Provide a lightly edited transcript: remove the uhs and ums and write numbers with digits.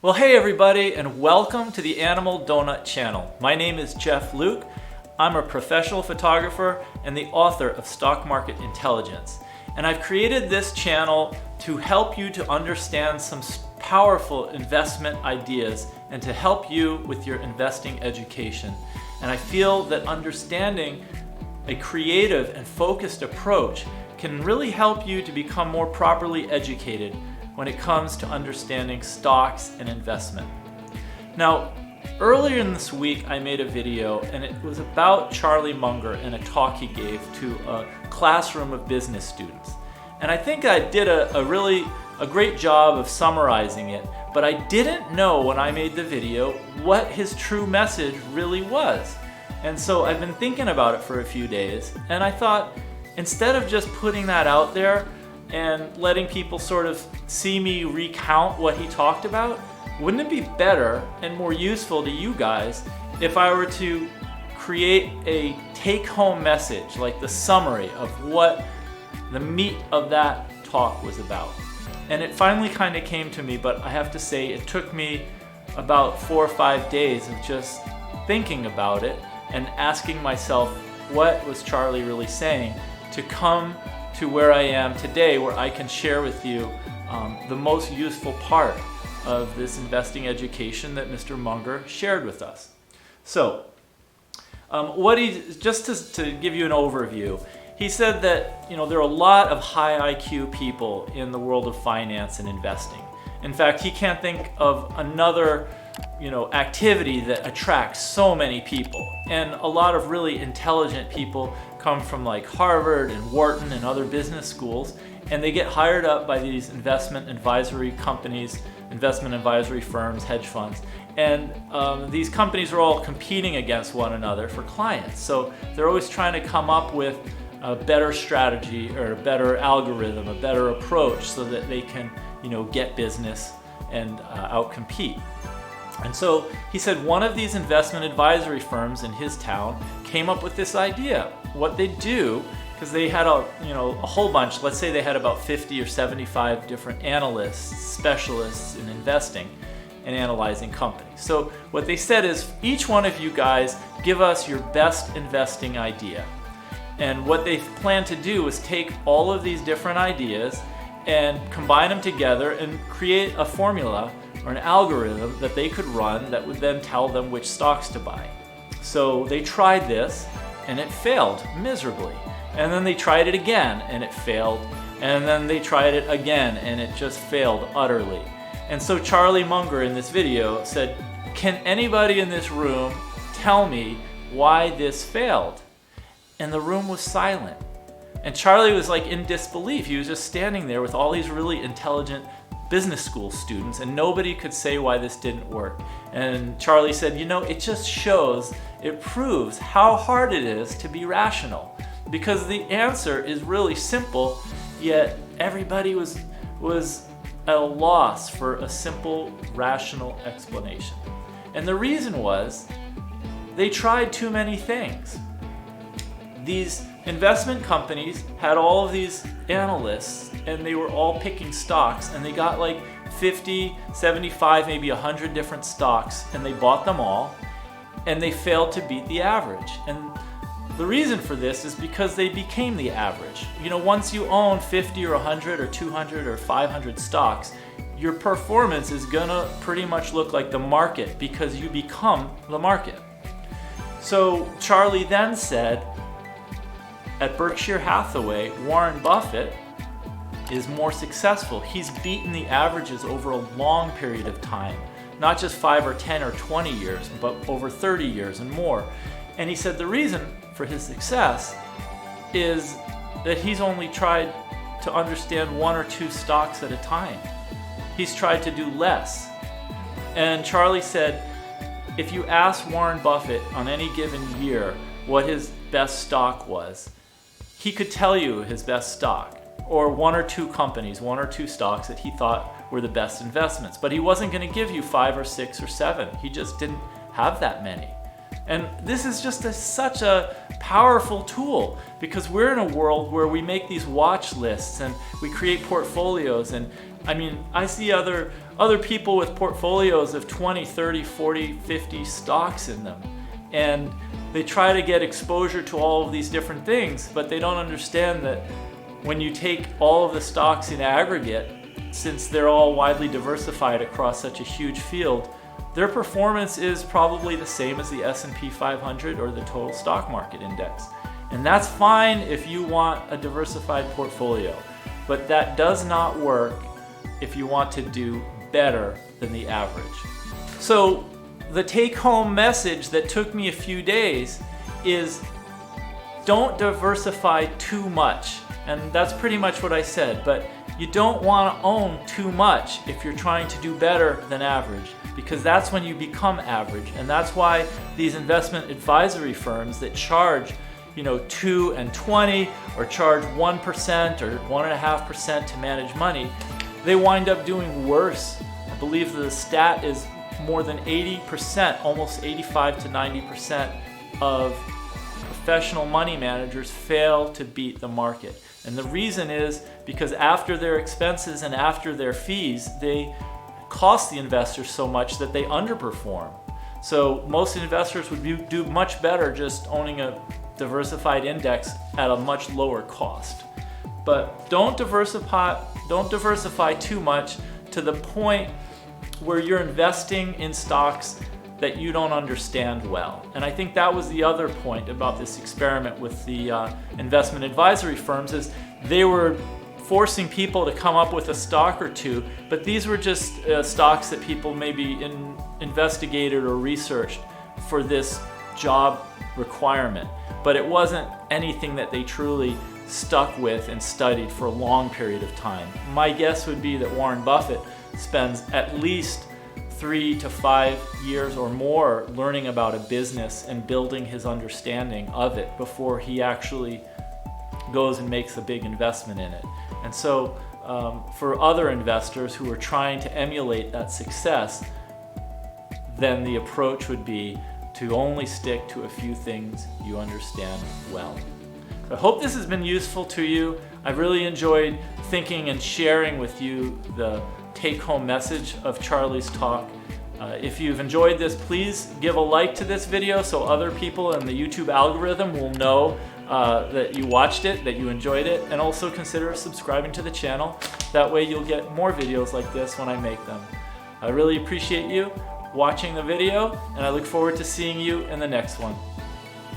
Well, hey everybody, and welcome to the Animal Donut channel. My name is Jeff Luke. I'm a professional photographer and the author of Stock Market Intelligence. And I've created this channel to help you to understand some powerful investment ideas and to help you with your investing education. And I feel that understanding a creative and focused approach can really help you to become more properly educated when it comes to understanding stocks and investment. Now, earlier in this week I made a video and it was about Charlie Munger and a talk he gave to a classroom of business students. And I think I did a great job of summarizing it, but I didn't know when I made the video what his true message really was. And so I've been thinking about it for a few days, and I thought, instead of just putting that out there and letting people sort of see me recount what he talked about, wouldn't it be better and more useful to you guys if I were to create a take-home message, like the summary of what the meat of that talk was about? And it finally kind of came to me, but I have to say it took me about 4 or 5 days of just thinking about it and asking myself, what was Charlie really saying, to come to where I am today, where I can share with you the most useful part of this investing education that Mr. Munger shared with us. So, just to give you an overview, he said that there are a lot of high IQ people in the world of finance and investing. In fact, he can't think of another activity that attracts so many people. And a lot of really intelligent people come from like Harvard and Wharton and other business schools, and they get hired up by these investment advisory companies, investment advisory firms, hedge funds. And these companies are all competing against one another for clients. So they're always trying to come up with a better strategy or a better algorithm, a better approach so that they can get business and outcompete. And so he said one of these investment advisory firms in his town came up with this idea. What they do, because they had a whole bunch, let's say they had about 50 or 75 different analysts, specialists in investing and analyzing companies. So what they said is, each one of you guys give us your best investing idea. And what they plan to do is take all of these different ideas and combine them together and create a formula or an algorithm that they could run that would then tell them which stocks to buy. So they tried this and it failed miserably. And then they tried it again and it failed. And then they tried it again and it just failed utterly. And so Charlie Munger in this video said, can anybody in this room tell me why this failed? And the room was silent. And Charlie was like in disbelief. He was just standing there with all these really intelligent business school students, and nobody could say why this didn't work. And Charlie said, it just shows, it proves how hard it is to be rational, because the answer is really simple, yet everybody was at a loss for a simple, rational explanation. And the reason was, they tried too many things. These investment companies had all of these analysts and they were all picking stocks, and they got like 50, 75, maybe 100 different stocks, and they bought them all and they failed to beat the average. And the reason for this is because they became the average. Once you own 50 or 100 or 200 or 500 stocks, your performance is gonna pretty much look like the market because you become the market. So Charlie then said, at Berkshire Hathaway, Warren Buffett is more successful. He's beaten the averages over a long period of time, not just 5 or 10 or 20 years, but over 30 years and more. And he said the reason for his success is that he's only tried to understand 1 or 2 stocks at a time. He's tried to do less. And Charlie said, if you ask Warren Buffett on any given year what his best stock was, he could tell you his best stock, or 1 or 2 companies, 1 or 2 stocks that he thought were the best investments. But he wasn't going to give you 5 or 6 or 7. He just didn't have that many. And this is just such a powerful tool, because we're in a world where we make these watch lists and we create portfolios. And I mean, I see other people with portfolios of 20, 30, 40, 50 stocks in them. And they try to get exposure to all of these different things, but they don't understand that when you take all of the stocks in aggregate, since they're all widely diversified across such a huge field, their performance is probably the same as the S&P 500 or the total stock market index. And that's fine if you want a diversified portfolio, but that does not work if you want to do better than the average. So the take-home message that took me a few days is don't diversify too much. And that's pretty much what I said, but you don't want to own too much if you're trying to do better than average, because that's when you become average. And that's why these investment advisory firms that charge 2 and 20 or charge 1% or 1.5% to manage money, they wind up doing worse. I believe the stat is more than 80%, almost 85 to 90% of professional money managers fail to beat the market. And the reason is because after their expenses and after their fees, they cost the investors so much that they underperform. So most investors would do much better just owning a diversified index at a much lower cost. But don't diversify too much to the point where you're investing in stocks that you don't understand well. And I think that was the other point about this experiment with the investment advisory firms, is they were forcing people to come up with a stock or two, but these were just stocks that people maybe investigated or researched for this job requirement. But it wasn't anything that they truly stuck with and studied for a long period of time. My guess would be that Warren Buffett spends at least 3 to 5 years or more learning about a business and building his understanding of it before he actually goes and makes a big investment in it. And so for other investors who are trying to emulate that success, then the approach would be to only stick to a few things you understand well. So I hope this has been useful to you. I've really enjoyed thinking and sharing with you the take-home message of Charlie's talk. If you've enjoyed this, please give a like to this video so other people in the YouTube algorithm will know that you watched it, that you enjoyed it, and also consider subscribing to the channel. That way you'll get more videos like this when I make them. I really appreciate you watching the video, and I look forward to seeing you in the next one.